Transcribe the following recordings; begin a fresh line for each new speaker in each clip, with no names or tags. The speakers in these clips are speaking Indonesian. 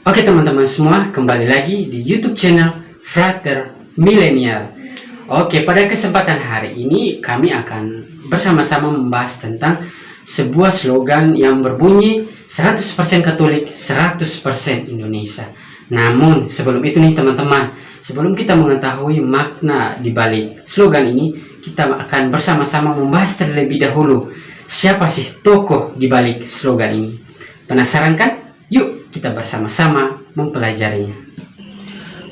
Oke teman-teman semua, kembali lagi di YouTube channel Frater Millennial. Oke, pada kesempatan hari ini kami akan bersama-sama membahas tentang sebuah slogan yang berbunyi 100% Katolik, 100% Indonesia. Namun sebelum itu nih teman-teman, sebelum kita mengetahui makna di balik slogan ini, kita akan bersama-sama membahas terlebih dahulu siapa sih tokoh di balik slogan ini. Penasaran kan? Yuk kita bersama-sama mempelajarinya.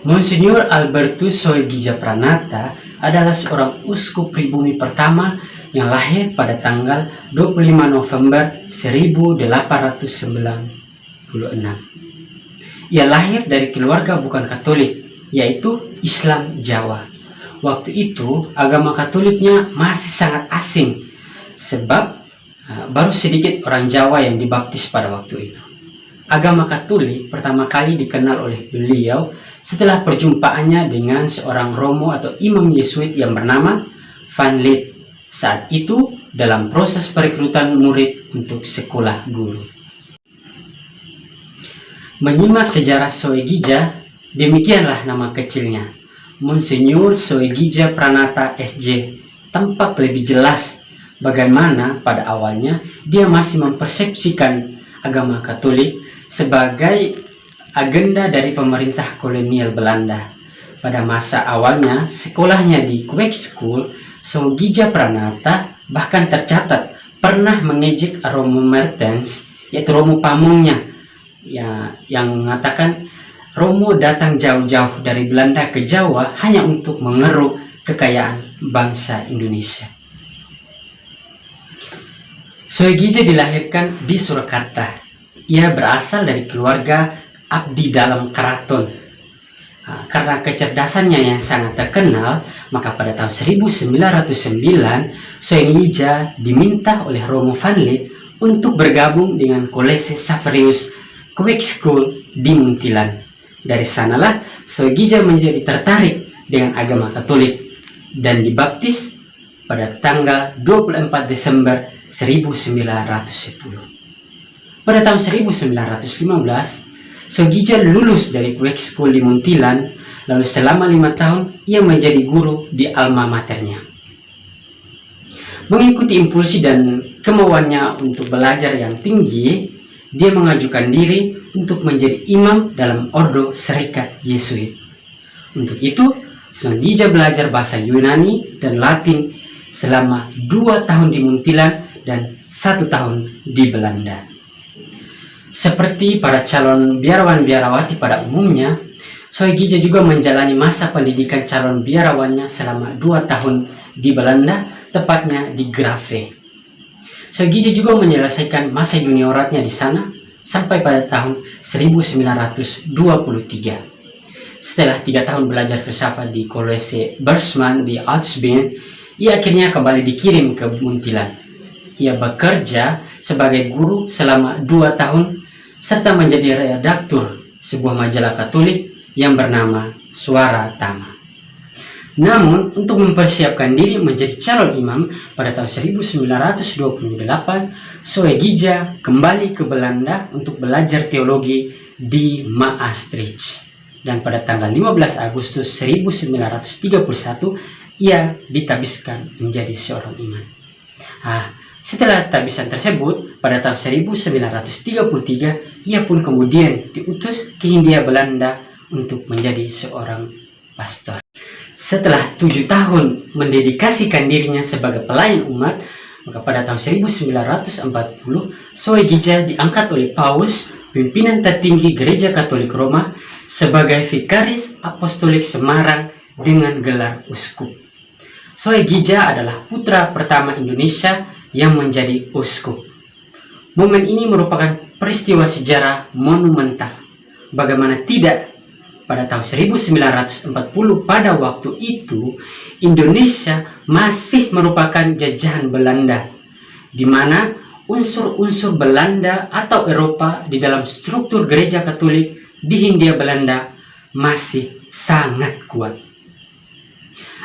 Monsignor Albertus Soegija Pranata adalah seorang uskup pribumi pertama yang lahir pada tanggal 25 November 1896. Ia lahir dari keluarga bukan Katolik, yaitu Islam Jawa. Waktu itu agama Katoliknya masih sangat asing, sebab baru sedikit orang Jawa yang dibaptis pada waktu itu. Agama Katolik pertama kali dikenal oleh beliau setelah perjumpaannya dengan seorang Romo atau imam Yesuit yang bernama Van Lith. Saat itu dalam proses perekrutan murid untuk sekolah guru. Menyimak sejarah Soegija, demikianlah nama kecilnya, Monsignor Soegija Pranata SJ. Tampak lebih jelas bagaimana pada awalnya dia masih mempersepsikan agama Katolik sebagai agenda dari pemerintah kolonial Belanda. Pada masa awalnya sekolahnya di Quake School, Soegija Pranata bahkan tercatat pernah mengejek Romo Mertens, yaitu Romo Pamongnya, yang mengatakan Romo datang jauh-jauh dari Belanda ke Jawa hanya untuk mengeruk kekayaan bangsa Indonesia. Soegija dilahirkan di Surakarta. Ia berasal dari keluarga abdi dalam keraton. Karena kecerdasannya yang sangat terkenal, maka pada tahun 1909 Soegija diminta oleh Romo Van Lith untuk bergabung dengan Kolese Saverius Quake School di Muntilan. Dari sanalah Soegija menjadi tertarik dengan agama Katolik dan dibaptis pada tanggal 24 Desember 1910. Pada tahun 1915, Soegija lulus dari Quake School di Muntilan, lalu selama 5 tahun ia menjadi guru di alma maternya. Mengikuti impulsi dan kemauannya untuk belajar yang tinggi, dia mengajukan diri untuk menjadi imam dalam Ordo Serikat Yesuit. Untuk itu, Soegija belajar bahasa Yunani dan Latin selama 2 tahun di Muntilan dan 1 tahun di Belanda. Seperti para calon biarawan-biarawati pada umumnya, Soegija juga menjalani masa pendidikan calon biarawannya selama 2 tahun di Belanda, tepatnya di Grave. Soegija juga menyelesaikan masa junioratnya di sana sampai pada tahun 1923. Setelah 3 tahun belajar filsafat di Kolese Bersman di Auschwitz, ia akhirnya kembali dikirim ke Muntilan. Ia bekerja sebagai guru selama 2 tahun serta menjadi redaktur sebuah majalah Katolik yang bernama Suara Tama. Namun, untuk mempersiapkan diri menjadi calon imam pada tahun 1928, Soegija kembali ke Belanda untuk belajar teologi di Maastricht. Dan pada tanggal 15 Agustus 1931, ia ditabiskan menjadi seorang imam. Setelah tabisan tersebut, pada tahun 1933, ia pun kemudian diutus ke Hindia Belanda untuk menjadi seorang pastor. Setelah 7 tahun mendedikasikan dirinya sebagai pelayan umat, maka pada tahun 1940, Soegija diangkat oleh Paus, pimpinan tertinggi Gereja Katolik Roma, sebagai Vikaris Apostolik Semarang dengan gelar uskup. Soegija adalah putra pertama Indonesia yang menjadi uskup. Momen ini merupakan peristiwa sejarah monumental. Bagaimana tidak, pada tahun 1940 pada waktu itu Indonesia masih merupakan jajahan Belanda, di mana unsur-unsur Belanda atau Eropa di dalam struktur gereja Katolik di Hindia Belanda masih sangat kuat.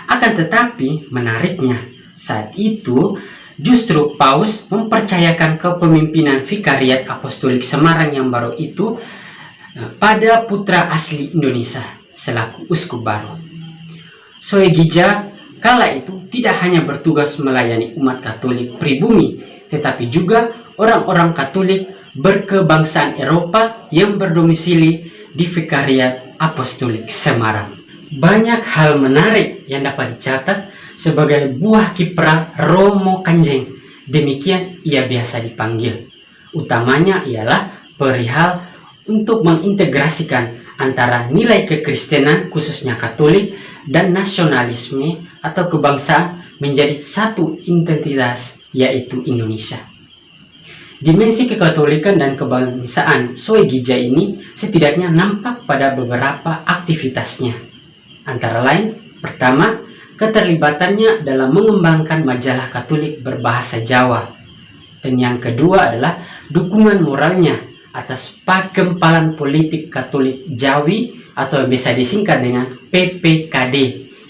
Akan tetapi menariknya, saat itu justru Paus mempercayakan kepemimpinan Vikariat Apostolik Semarang yang baru itu pada putra asli Indonesia selaku uskup baru. Soegija kala itu tidak hanya bertugas melayani umat Katolik pribumi, tetapi juga orang-orang Katolik berkebangsaan Eropa yang berdomisili di Vikariat Apostolik Semarang. Banyak hal menarik yang dapat dicatat sebagai buah kiprah Romo Kanjeng, demikian ia biasa dipanggil. Utamanya ialah perihal untuk mengintegrasikan antara nilai kekristenan khususnya Katolik dan nasionalisme atau kebangsaan menjadi satu identitas, yaitu Indonesia. Dimensi kekatolikan dan kebangsaan Soegija ini setidaknya nampak pada beberapa aktivitasnya. Antara lain, pertama, keterlibatannya dalam mengembangkan majalah Katolik berbahasa Jawa. Dan yang kedua adalah dukungan moralnya atas Pakempalan Politik Katolik Jawi atau biasa disingkat dengan PPKD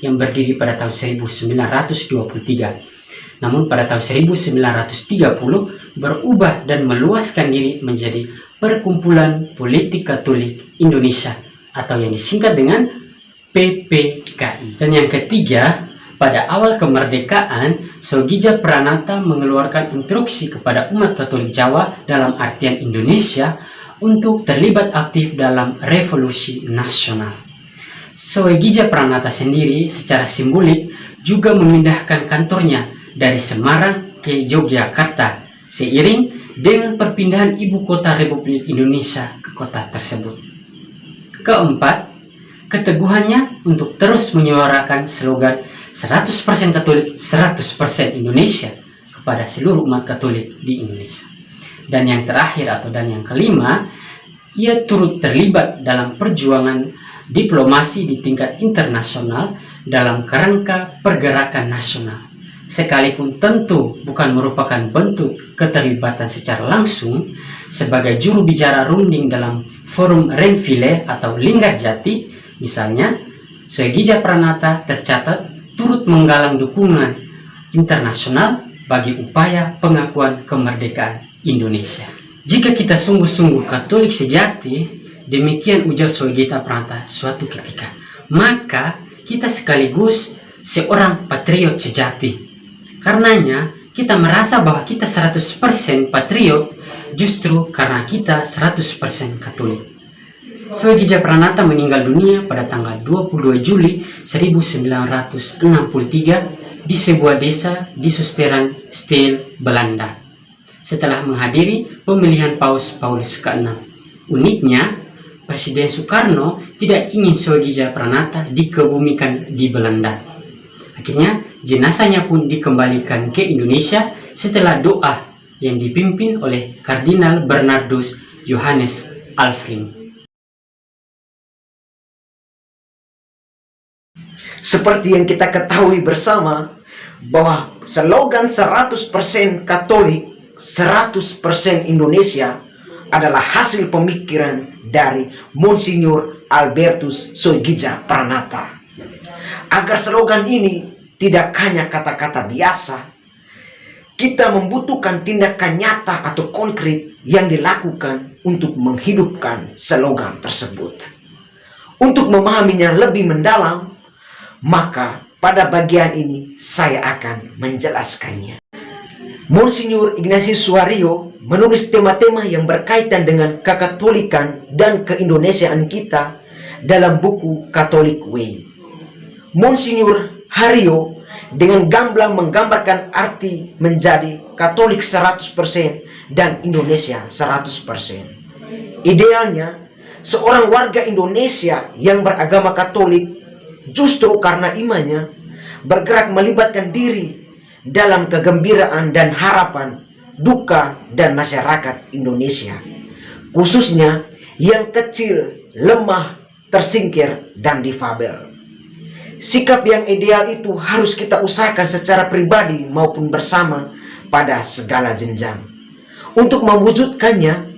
yang berdiri pada tahun 1923. Namun pada tahun 1930 berubah dan meluaskan diri menjadi Perkumpulan Politik Katolik Indonesia atau yang disingkat dengan PPKI. Dan yang ketiga, pada awal kemerdekaan, Soegija Pranata mengeluarkan instruksi kepada umat Katolik Jawa dalam artian Indonesia untuk terlibat aktif dalam revolusi nasional. Soegija Pranata sendiri secara simbolik juga memindahkan kantornya dari Semarang ke Yogyakarta seiring dengan perpindahan ibu kota Republik Indonesia ke kota tersebut. Keempat, keteguhannya untuk terus menyuarakan slogan 100% Katolik, 100% Indonesia kepada seluruh umat Katolik di Indonesia. Dan yang terakhir dan yang kelima, ia turut terlibat dalam perjuangan diplomasi di tingkat internasional dalam kerangka pergerakan nasional. Sekalipun tentu bukan merupakan bentuk keterlibatan secara langsung sebagai juru bicara runding dalam forum Renville atau Linggarjati, misalnya, Soegija Pranata tercatat turut menggalang dukungan internasional bagi upaya pengakuan kemerdekaan Indonesia. Jika kita sungguh-sungguh Katolik sejati, demikian ujar Soegija Pranata suatu ketika, maka kita sekaligus seorang patriot sejati. Karenanya, kita merasa bahwa kita 100% patriot justru karena kita 100% Katolik. Soegija Pranata meninggal dunia pada tanggal 22 Juli 1963 di sebuah desa di Susteran, Steel, Belanda, setelah menghadiri pemilihan Paus Paulus ke-6. Uniknya, Presiden Soekarno tidak ingin Soegija Pranata dikebumikan di Belanda. Akhirnya, jenazahnya pun dikembalikan ke Indonesia setelah doa yang dipimpin oleh Kardinal Bernardus Johannes Alfring.
Seperti yang kita ketahui bersama bahwa slogan 100% Katolik, 100% Indonesia adalah hasil pemikiran dari Monsignor Albertus Soegija Pranata. Agar slogan ini tidak hanya kata-kata biasa, kita membutuhkan tindakan nyata atau konkret yang dilakukan untuk menghidupkan slogan tersebut. Untuk memahaminya lebih mendalam, maka pada bagian ini saya akan menjelaskannya. Monsignor Ignatius Suwario menulis tema-tema yang berkaitan dengan kekatolikan dan keindonesiaan kita dalam buku Catholic Way. Monsignor Hario dengan gamblang menggambarkan arti menjadi Katolik 100% dan Indonesia 100%. Idealnya, seorang warga Indonesia yang beragama Katolik justru karena imannya bergerak melibatkan diri dalam kegembiraan dan harapan, duka dan masyarakat Indonesia, khususnya yang kecil, lemah, tersingkir, dan difabel. Sikap yang ideal itu harus kita usahakan secara pribadi maupun bersama pada segala jenjang. Untuk mewujudkannya,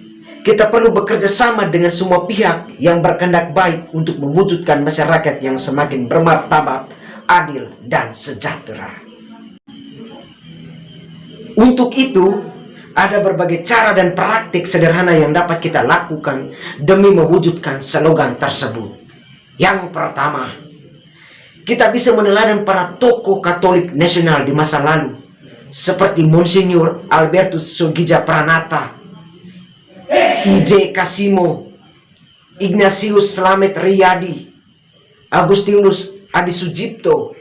kita perlu bekerja sama dengan semua pihak yang berkehendak baik untuk mewujudkan masyarakat yang semakin bermartabat, adil, dan sejahtera. Untuk itu, Ada berbagai cara dan praktik sederhana yang dapat kita lakukan demi mewujudkan slogan tersebut. Yang pertama, kita bisa meneladani para tokoh Katolik nasional di masa lalu, seperti Monsignor Albertus Soegija Pranata, I.J. Kasimo, Ignatius Slamet Riyadi, Agustinus Adi Sujipto,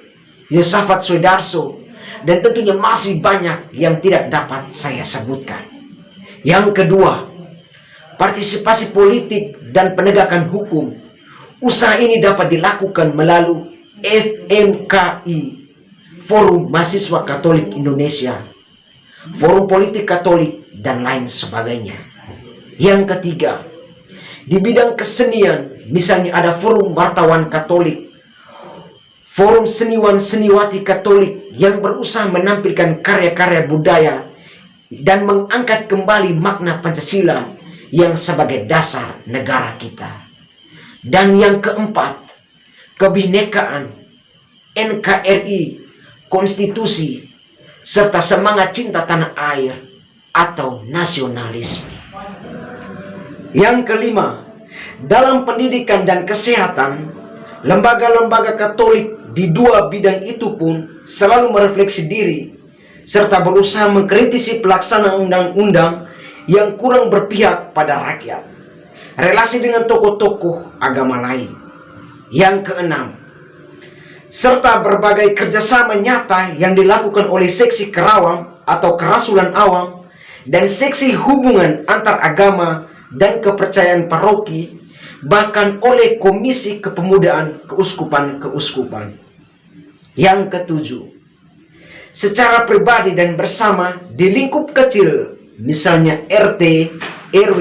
Yosafat Suedarso, dan tentunya masih banyak yang tidak dapat saya sebutkan. Yang kedua, partisipasi politik dan penegakan hukum. Usaha ini dapat dilakukan melalui FMKI, Forum Mahasiswa Katolik Indonesia, Forum Politik Katolik, dan lain sebagainya. Yang ketiga, di bidang kesenian, misalnya ada Forum Wartawan Katolik, Forum Seniwan-Seniwati Katolik yang berusaha menampilkan karya-karya budaya dan mengangkat kembali makna Pancasila yang sebagai dasar negara kita. Dan yang keempat, kebinekaan, NKRI, konstitusi, serta semangat cinta tanah air atau nasionalisme. Yang kelima, dalam pendidikan dan kesehatan, lembaga-lembaga Katolik di dua bidang itu pun selalu merefleksi diri serta berusaha mengkritisi pelaksanaan undang-undang yang kurang berpihak pada rakyat, relasi dengan tokoh-tokoh agama lain. Yang keenam, serta berbagai kerjasama nyata yang dilakukan oleh seksi Kerawang atau Kerasulan Awam dan seksi hubungan antar agama dan kepercayaan paroki, bahkan oleh Komisi Kepemudaan Keuskupan-Keuskupan. Yang ketujuh, secara pribadi dan bersama di lingkup kecil, misalnya RT, RW,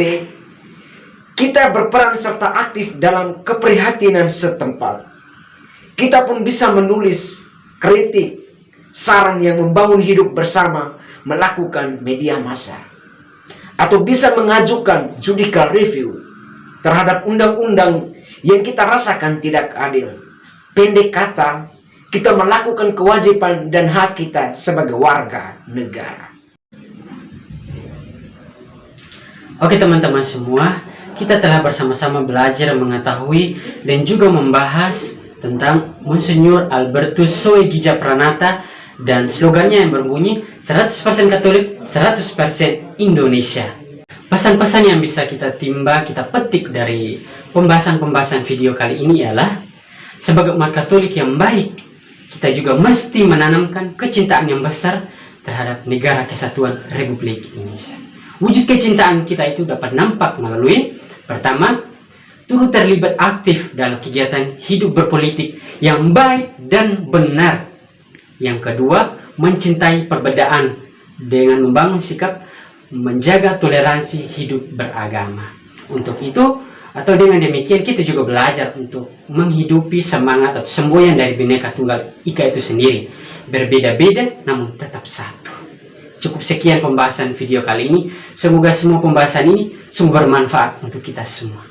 kita berperan serta aktif dalam keprihatinan setempat. Kita pun bisa menulis kritik, saran yang membangun hidup bersama, melakukan media massa, atau bisa mengajukan judicial review terhadap undang-undang yang kita rasakan tidak adil. Pendek kata, kita melakukan kewajiban dan hak kita sebagai warga negara.
Oke teman-teman semua, kita telah bersama-sama belajar mengetahui dan juga membahas tentang Monsignor Albertus Soegija Pranata dan slogannya yang berbunyi 100% Katolik, 100% Indonesia. Pesan-pesan yang bisa kita timba, kita petik dari pembahasan-pembahasan video kali ini ialah, sebagai umat Katolik yang baik, kita juga mesti menanamkan kecintaan yang besar terhadap negara kesatuan Republik Indonesia. Wujud kecintaan kita itu dapat nampak melalui, pertama, turut terlibat aktif dalam kegiatan hidup berpolitik yang baik dan benar. Yang kedua, mencintai perbedaan dengan membangun sikap menjaga toleransi hidup beragama. Untuk itu, atau dengan demikian, kita juga belajar untuk menghidupi semangat atau semboyan dari Bhinneka Tunggal Ika itu sendiri. Berbeda-beda namun tetap satu. Cukup sekian pembahasan video kali ini. Semoga semua pembahasan ini sumber manfaat untuk kita semua.